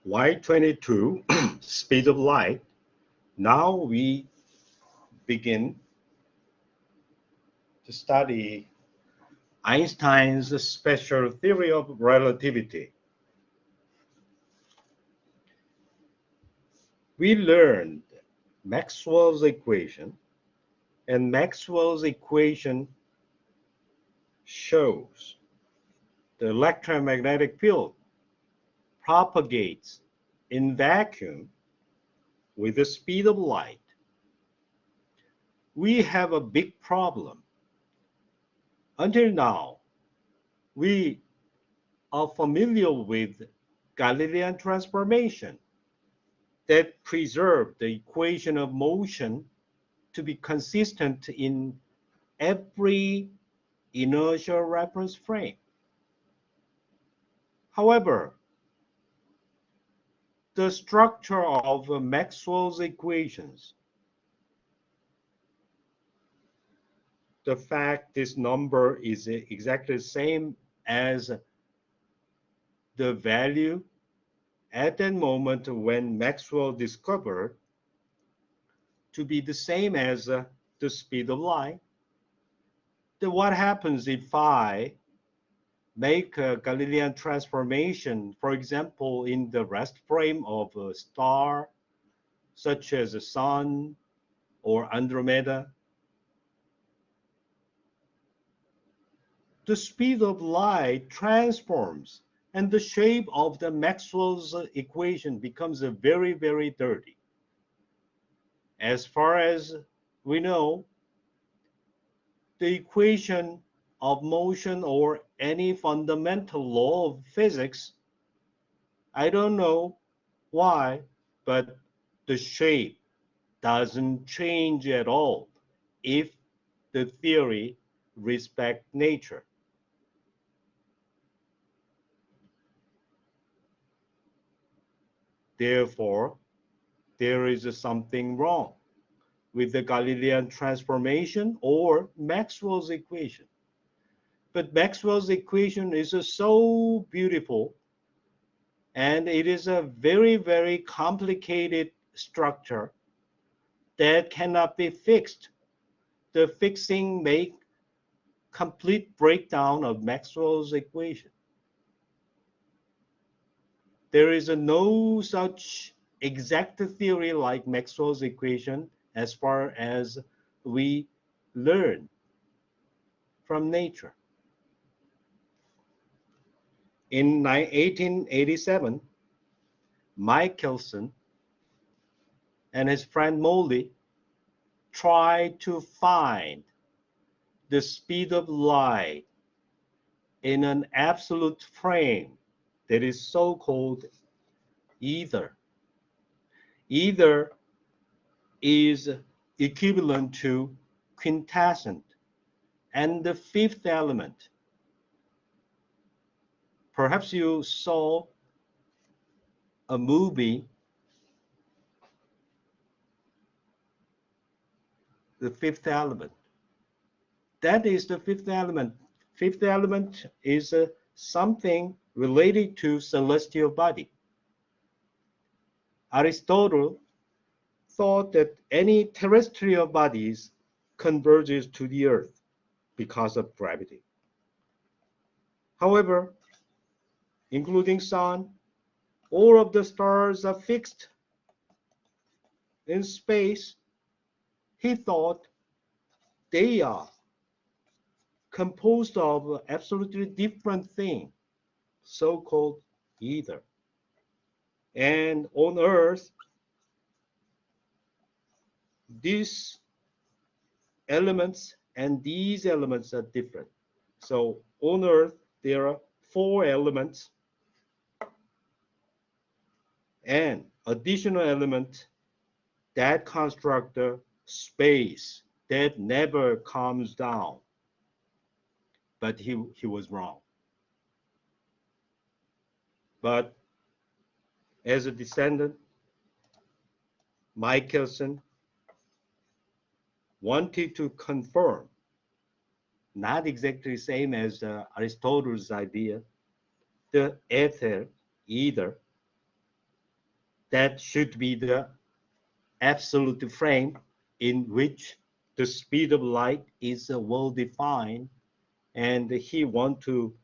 Y22 speed of light. Now we begin to study Einstein's special theory of relativity. We learned Maxwell's equation, and Maxwell's equation shows the electromagnetic field propagates in vacuum with the speed of light. We have a big problem. Until now, we are familiar with Galilean transformation that preserved the equation of motion to be consistent in every inertial reference frame. However, the structure of Maxwell's equations, the fact this number is exactly the same as the value at that moment when Maxwell discovered to be the same as the speed of light, then what happens if I make a Galilean transformation, for example, in the rest frame of a star, such as the Sun or Andromeda? The speed of light transforms, and the shape of the Maxwell's equation becomes very, very dirty. As far as we know, the equation of motion or any fundamental law of physics, I don't know why, but the shape doesn't change at all if the theory respects nature. Therefore, there is something wrong with the Galilean transformation or Maxwell's equation. But Maxwell's equation is so beautiful, and it is a very, very complicated structure that cannot be fixed. The fixing make complete breakdown of Maxwell's equation. There is no such exact theory like Maxwell's equation as far as we learn from nature. In 1887, Michelson and his friend Molly tried to find the speed of light in an absolute frame that is so-called ether. Ether is equivalent to quintessence and the fifth element. Perhaps you saw a movie, The Fifth Element. That is the fifth element. Fifth element is something related to celestial body. Aristotle thought that any terrestrial bodies converges to the earth because of gravity. However, including sun, all of the stars are fixed in space. He thought they are composed of absolutely different things, so-called ether. And on Earth, these elements and these elements are different. So on Earth, there are 4 elements and additional element that construct the space that never comes down. But he was wrong. But as a descendant, Michelson wanted to confirm, not exactly the same as Aristotle's idea, the ether, that should be the absolute frame in which the speed of light is well defined, and he wants to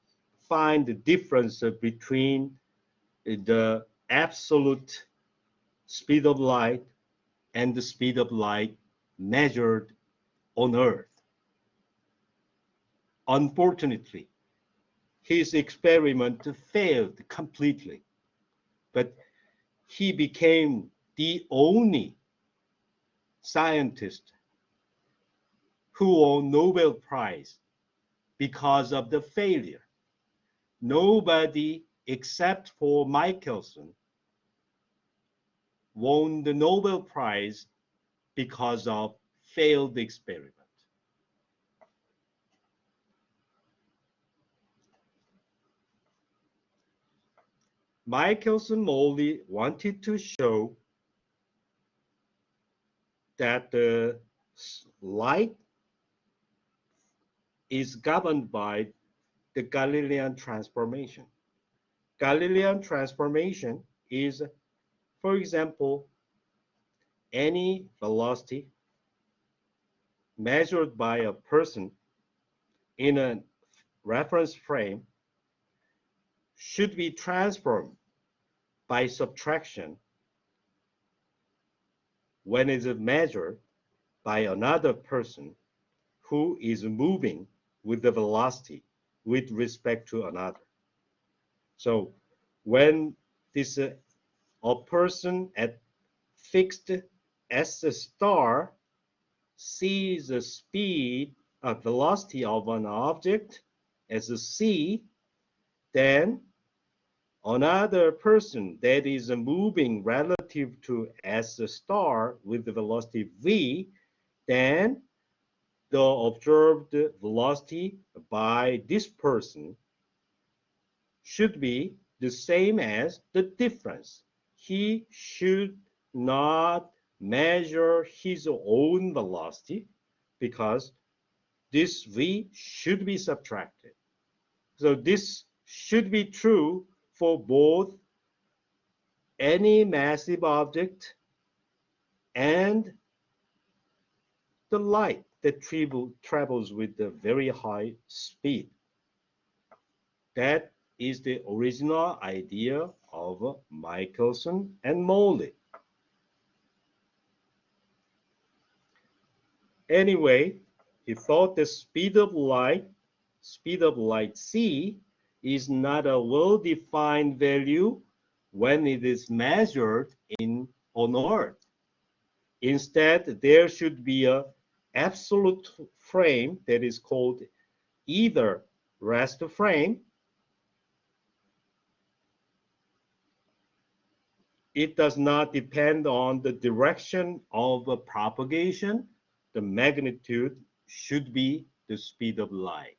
find the difference between the absolute speed of light and the speed of light measured on Earth. Unfortunately, his experiment failed completely, but he became the only scientist who won Nobel Prize because of the failure. Nobody except for Michelson won the Nobel Prize because of failed experiment. Michelson only wanted to show that the light is governed by the Galilean transformation. Galilean transformation is, for example, any velocity measured by a person in a reference frame should be transformed by subtraction when it is measured by another person who is moving with the velocity with respect to another. So when this a person at fixed s star sees the speed, velocity of an object as a c, then another person that is moving relative to s star with the velocity v, then the observed velocity by this person should be the same as the difference. He should not measure his own velocity because this v should be subtracted. So this should be true for both any massive object and the light that travels with a very high speed. That is the original idea of Michelson and Morley. Anyway, he thought the speed of light c, is not a well-defined value when it is measured on Earth. Instead, there should be an absolute frame that is called either rest frame. It does not depend on the direction of propagation. The magnitude should be the speed of light.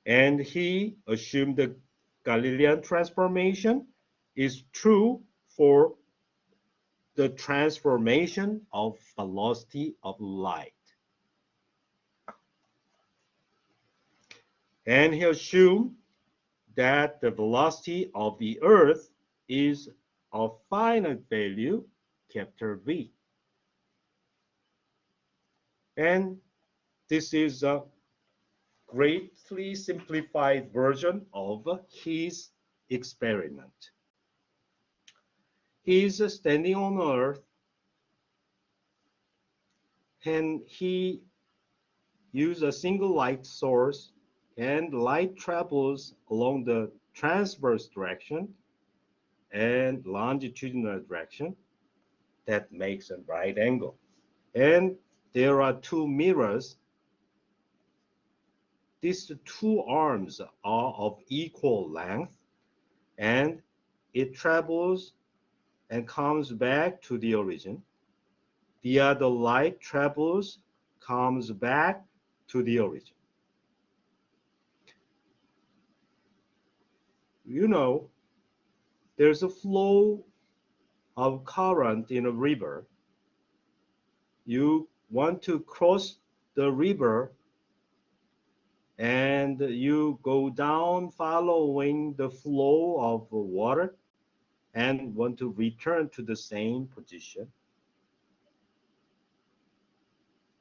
And he assumed the Galilean transformation is true for the transformation of velocity of light. And he assumed that the velocity of the Earth is a finite value, capital V. And this is a greatly simplified version of his experiment. He is standing on Earth and he used a single light source, and light travels along the transverse direction and longitudinal direction that makes a right angle. And there are two mirrors. These two arms are of equal length, and it travels and comes back to the origin. The other light travels, comes back to the origin. You know, there's a flow of current in a river. You want to cross the river and you go down following the flow of water and want to return to the same position.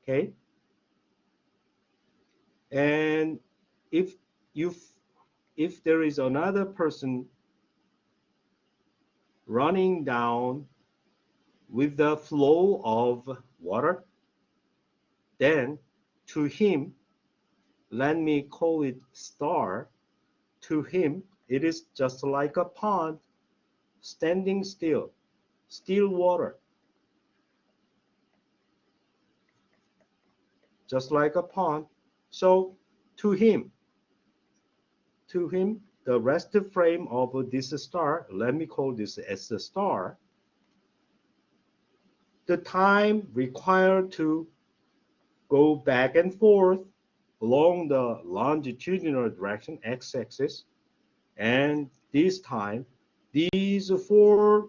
Okay. And if you if there is another person running down with the flow of water, then to him, let me call it star, to him it is just like a pond standing still, still water, just like a pond. So to him, the rest frame of this star, let me call this as a star, the time required to go back and forth along the longitudinal direction, x-axis, and this time, these four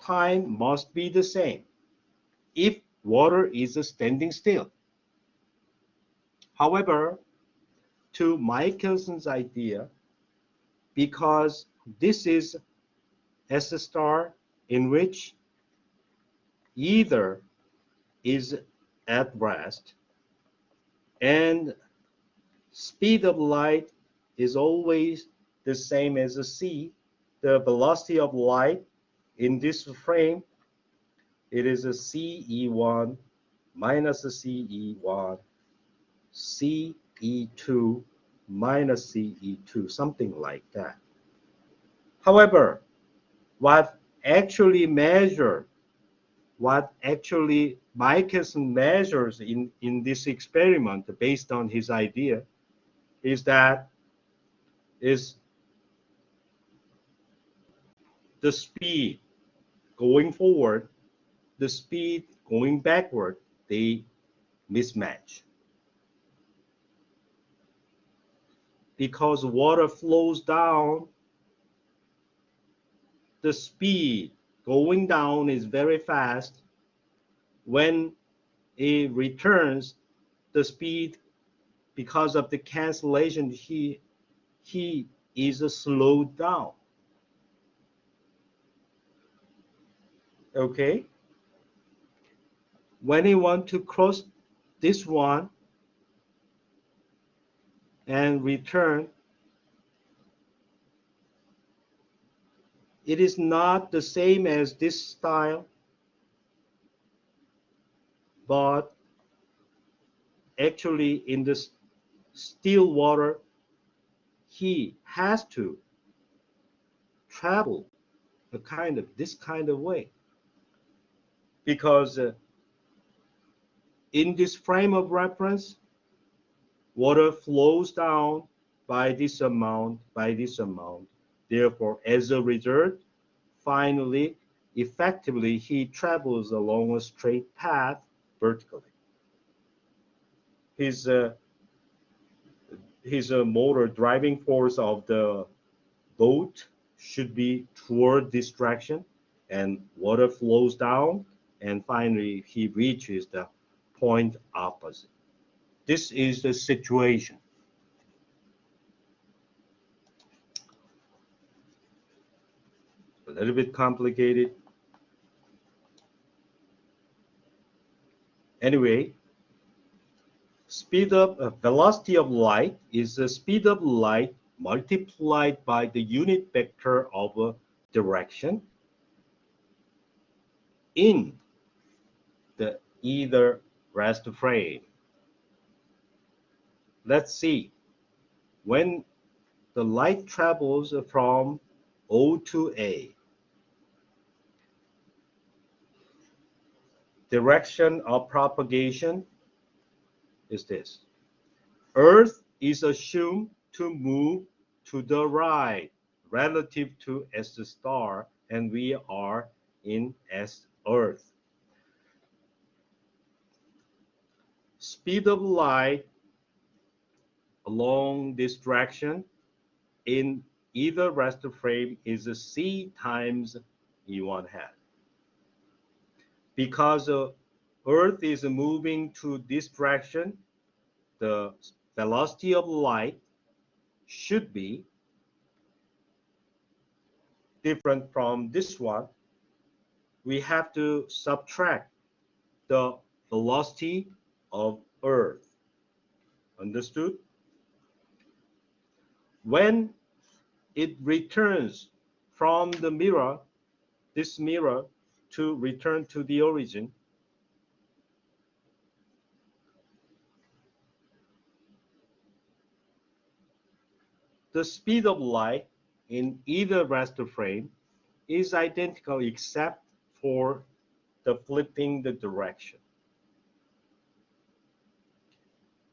time must be the same if water is standing still. However, to Michelson's idea, because this is S star in which either is at rest and speed of light is always the same as a c, the velocity of light in this frame, it is a CE1 minus a CE1, CE2 minus CE2, something like that. However, what actually Michelson measures in this experiment based on his idea is that is the speed going forward, the speed going backward, they mismatch. Because water flows down, the speed going down is very fast. When it returns, the speed, because of the cancellation, he is slowed down. Okay? When you want to cross this one and return, it is not the same as this style, but actually in the still water, he has to travel this kind of way, because in this frame of reference, water flows down by this amount, Therefore, as a result, finally, effectively, he travels along a straight path vertically. His motor driving force of the boat should be toward this direction, and water flows down, and finally he reaches the point opposite. This is the situation. A little bit complicated. Anyway, velocity of light is the speed of light multiplied by the unit vector of direction in the either rest frame. Let's see. When the light travels from O to A, direction of propagation is this. Earth is assumed to move to the right relative to S star, and we are in S Earth. Speed of light along this direction in either rest frame is c times E1 hat. Because Earth is moving to this direction, the velocity of light should be different from this one. We have to subtract the velocity of Earth. Understood? When it returns from the mirror, this mirror, to return to the origin, the speed of light in either raster frame is identical except for the flipping the direction.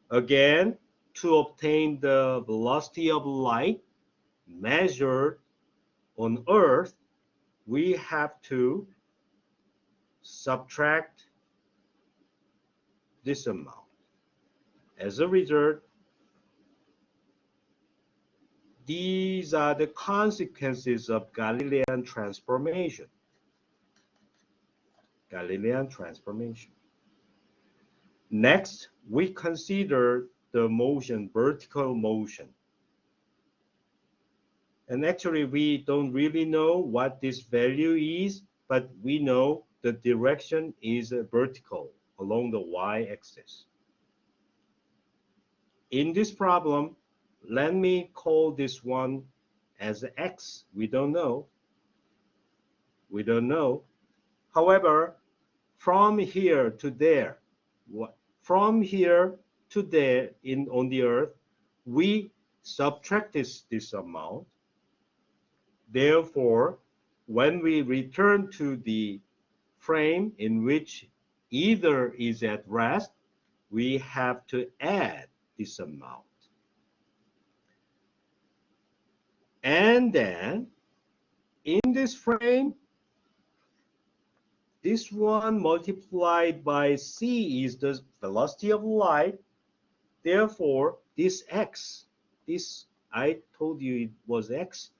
Again, to obtain the velocity of light measured on Earth, we have to subtract this amount. As a result, these are the consequences of Galilean transformation. Galilean transformation. Next, we consider the motion, vertical motion. And actually, we don't really know what this value is, but we know the direction is vertical along the y-axis. In this problem, let me call this one as x. We don't know. We don't know. However, from here to there, from here to there on the Earth, we subtract this amount. Therefore, when we return to the frame in which either is at rest, we have to add this amount. And then, in this frame, this one multiplied by c is the velocity of light. Therefore, this x, this I told you it was x,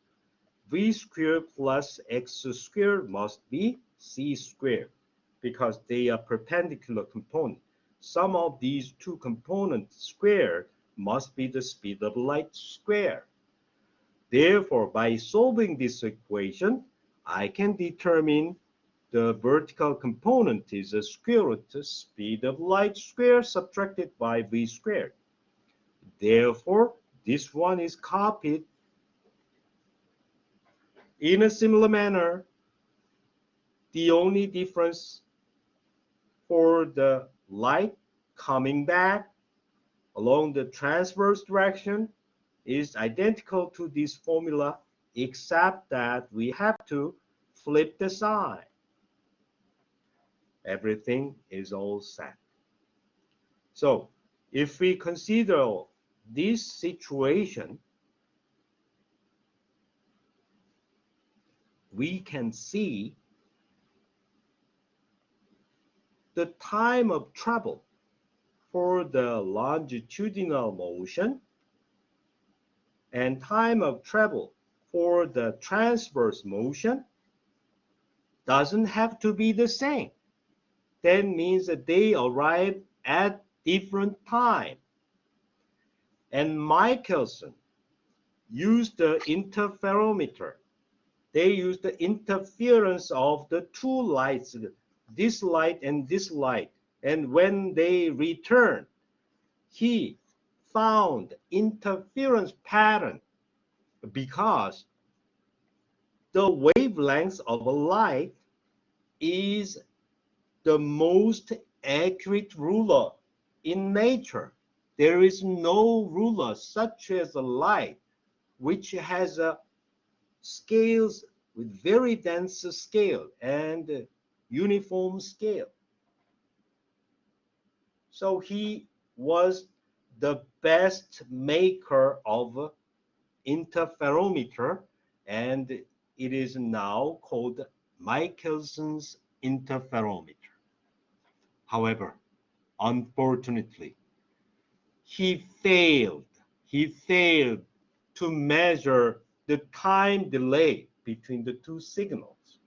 v squared plus x squared must be c squared because they are perpendicular components. Sum of these two components squared must be the speed of light squared. Therefore, by solving this equation, I can determine the vertical component is a square root speed of light squared subtracted by v squared. Therefore, this one is copied. In a similar manner, the only difference for the light coming back along the transverse direction is identical to this formula, except that we have to flip the sign. Everything is all set. So if we consider this situation, we can see the time of travel for the longitudinal motion and time of travel for the transverse motion doesn't have to be the same. That means that they arrive at different time. And Michelson used the interferometer. They used the interference of the two lights, this light and this light. And when they returned, he found interference pattern because the wavelength of a light is the most accurate ruler in nature. There is no ruler such as a light which has a scales with very dense scale and uniform scale. So he was the best maker of interferometer, and it is now called Michelson's interferometer. However, unfortunately, he failed to measure the time delay between the two signals.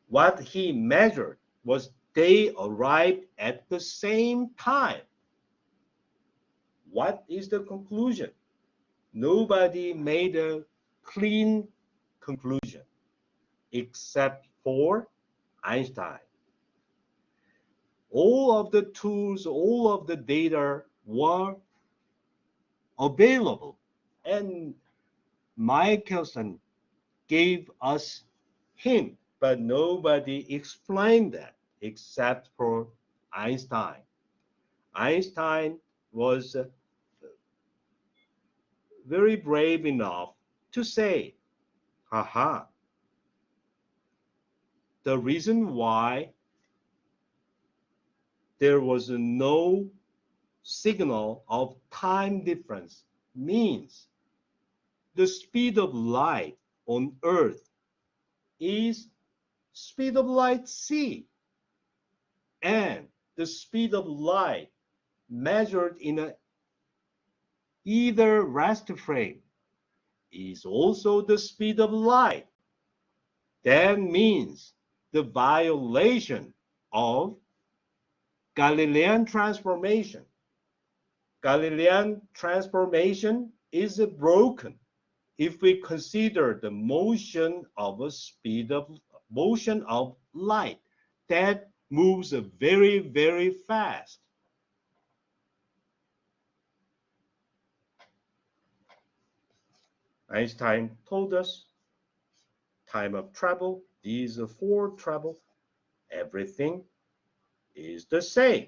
What he measured was they arrived at the same time. what is the conclusion? Nobody made a clean conclusion except for Einstein. All of the tools, all of the data were available, and Michelson gave us hint, but nobody explained that except for Einstein. Einstein was very brave enough to say, haha, the reason why there was no signal of time difference means the speed of light on Earth is speed of light c, and the speed of light measured in either rest frame is also the speed of light. That means the violation of Galilean transformation. Galilean transformation is broken if we consider the motion of motion of light that moves very, very fast. Einstein told us time of travel, these four travel, everything is the same.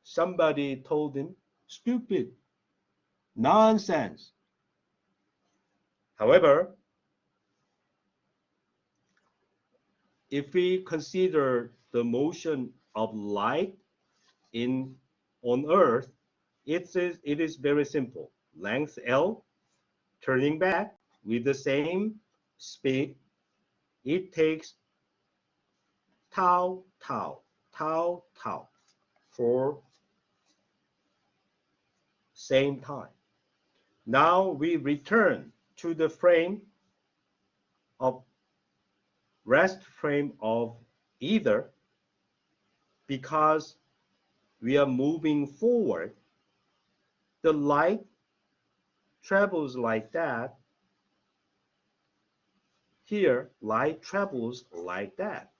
Somebody told him, stupid, nonsense. However, if we consider the motion of light on Earth, it is very simple. Length L, turning back with the same speed, it takes tau, tau, tau, tau for same time. Now we return to the frame of rest frame of either, because we are moving forward. The light travels like that. Here, light travels like that.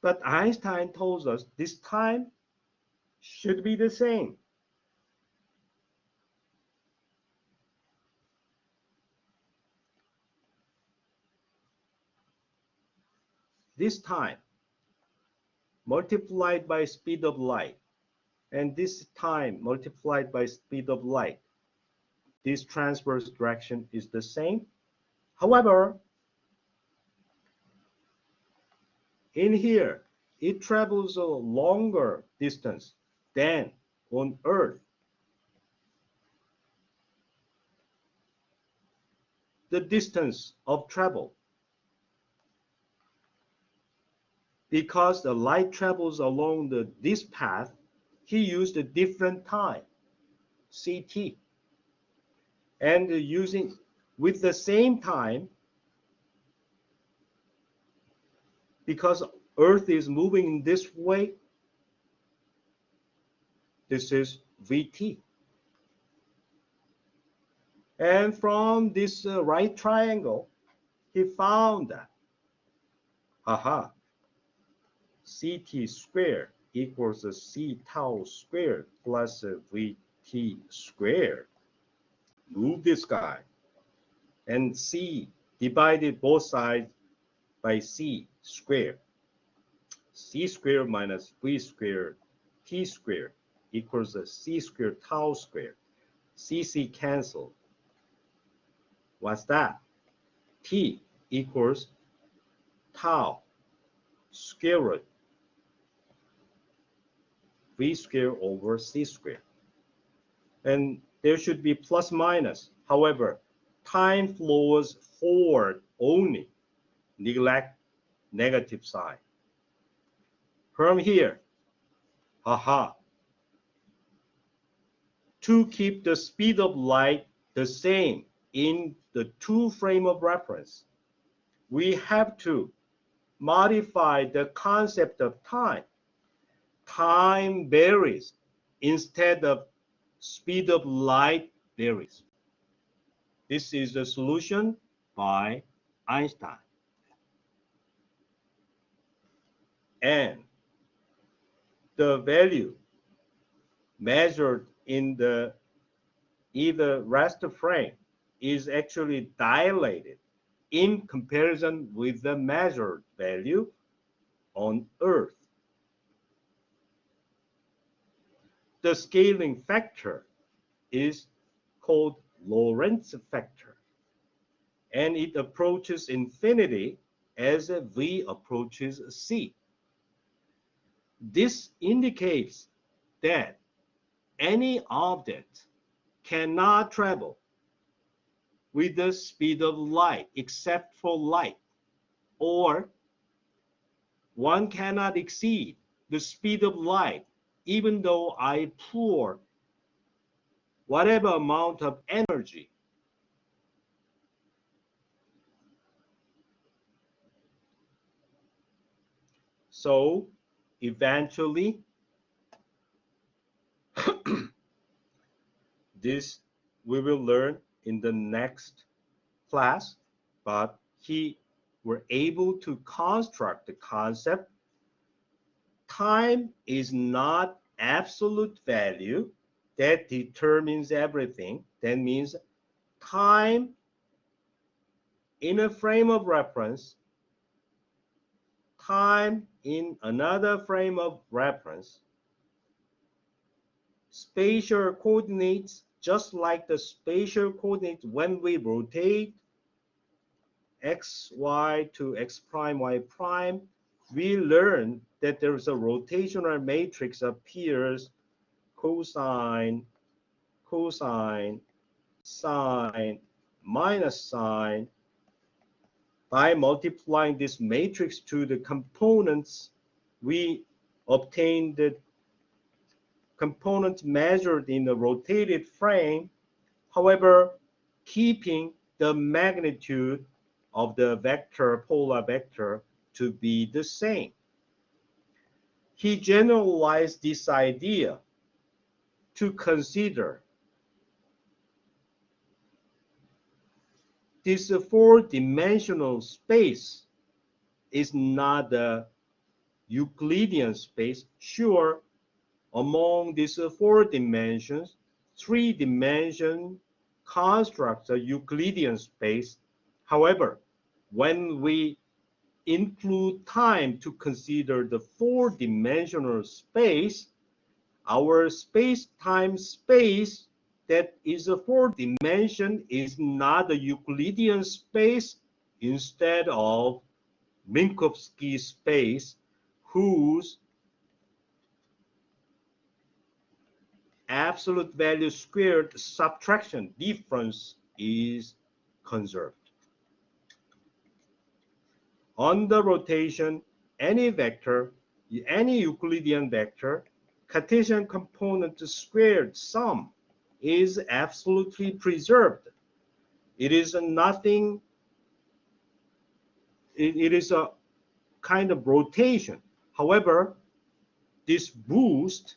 But Einstein tells us this time should be the same. This time multiplied by speed of light, and this time multiplied by speed of light, this transverse direction is the same. However, in here, it travels a longer distance than on Earth. The distance of travel, because the light travels along this path, he used a different time, CT. And using with the same time, because Earth is moving in this way, this is VT. And from this right triangle, he found that, haha, CT squared equals C tau squared plus VT squared. Move this guy. And C divided both sides by C squared. C squared minus V squared T squared equals C squared tau squared. CC cancel. What's that? T equals tau square root V squared over C squared. And there should be plus minus. However, time flows forward only. Neglect negative sign. From here, haha, to keep the speed of light the same in the two frame of reference, we have to modify the concept of time. time varies instead of speed of light varies. This is the solution by Einstein. And the value measured in the either rest frame is actually dilated in comparison with the measured value on Earth. The scaling factor is called Lorentz factor, and it approaches infinity as V approaches C. This indicates that any object cannot travel with the speed of light except for light, or one cannot exceed the speed of light even though I pour whatever amount of energy. So eventually, this we will learn in the next class, but he were able to construct the concept. Time is not absolute value that determines everything. That means time in a frame of reference, time in another frame of reference, spatial coordinates, just like the spatial coordinates when we rotate x, y to x prime, y prime, we learn that there is a rotational matrix appears cosine, cosine, sine, minus sine. By multiplying this matrix to the components, we obtain the components measured in the rotated frame, however, keeping the magnitude of the vector, polar vector, to be the same. He generalized this idea to consider this four-dimensional space is not a Euclidean space. Sure, among these four dimensions, three-dimension constructs a Euclidean space. However, when we include time to consider the four-dimensional space, our space-time space that is a four-dimension is not a Euclidean space instead of Minkowski space, whose absolute value squared subtraction difference is conserved. On the rotation, any vector, any Euclidean vector, Cartesian component squared sum is absolutely preserved. It is nothing, it is a kind of rotation. However, this boost,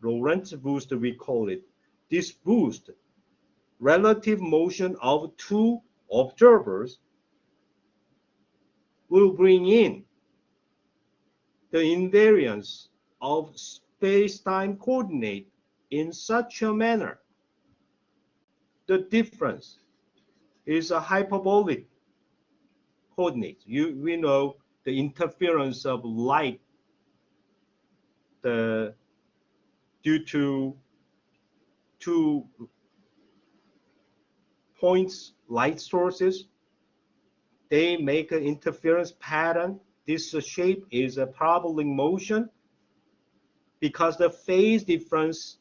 Lorentz boost we call it, this boost, relative motion of two observers, will bring in the invariance of space-time coordinate in such a manner. The difference is a hyperbolic coordinate. We know the interference of light due to two points, light sources. They make an interference pattern. This shape is a parabolic motion because the phase difference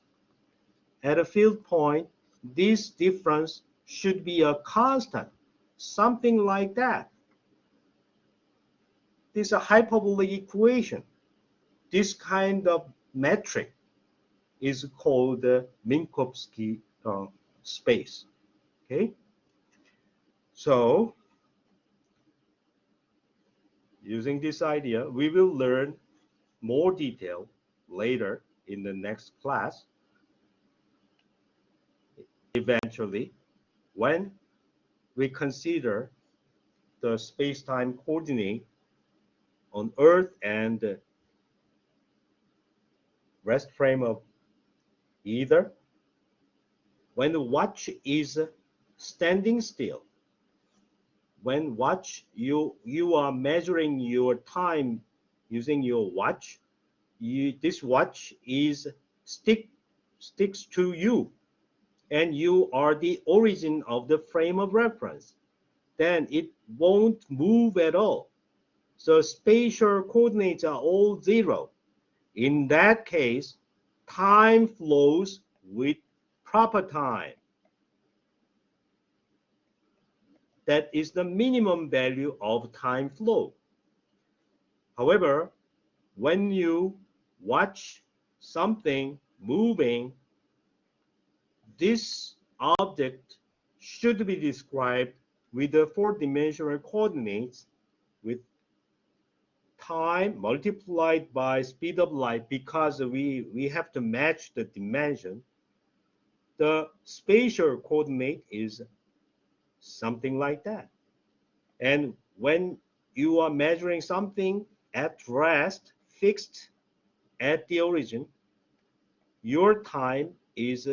at a field point, this difference should be a constant, something like that. This is a hyperbolic equation. This kind of metric is called the Minkowski space. Okay, so using this idea, we will learn more detail later in the next class. Eventually, when we consider the space-time coordinate on Earth and the rest frame of either, when the watch is standing still, when you are measuring your time using your watch, this watch is sticks to you, and you are the origin of the frame of reference, then it won't move at all. So spatial coordinates are all zero. In that case, time flows with proper time. That is the minimum value of time flow. However, when you watch something moving, this object should be described with the four-dimensional coordinates with time multiplied by speed of light, because we have to match the dimension. The spatial coordinate is something like that. And when you are measuring something at rest, fixed at the origin, your time is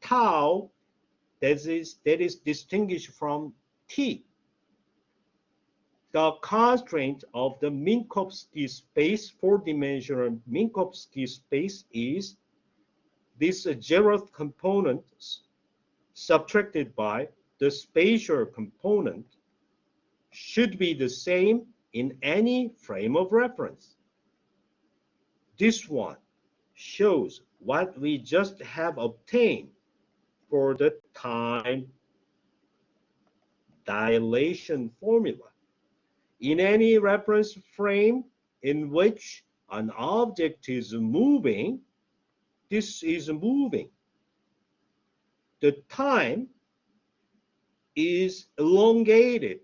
tau, that is distinguished from t. The constraint of the Minkowski space, four-dimensional Minkowski space, is this zeroth component subtracted by the spatial component should be the same in any frame of reference. This one shows what we just have obtained for the time dilation formula. In any reference frame in which an object is moving, this is moving. The time is elongated,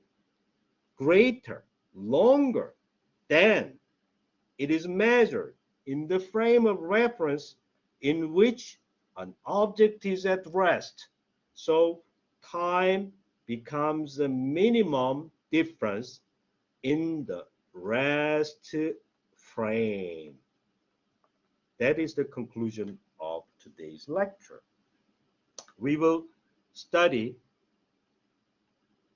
greater, longer than it is measured in the frame of reference in which an object is at rest. So time becomes a minimum difference in the rest frame. That is the conclusion of today's lecture. We will study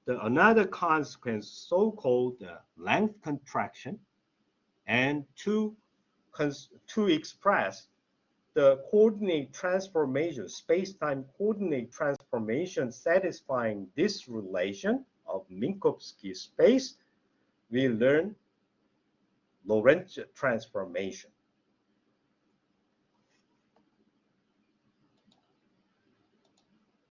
another consequence, so-called length contraction, and to express the coordinate transformation, space-time coordinate transformation satisfying this relation of Minkowski space, we learn Lorentz transformation.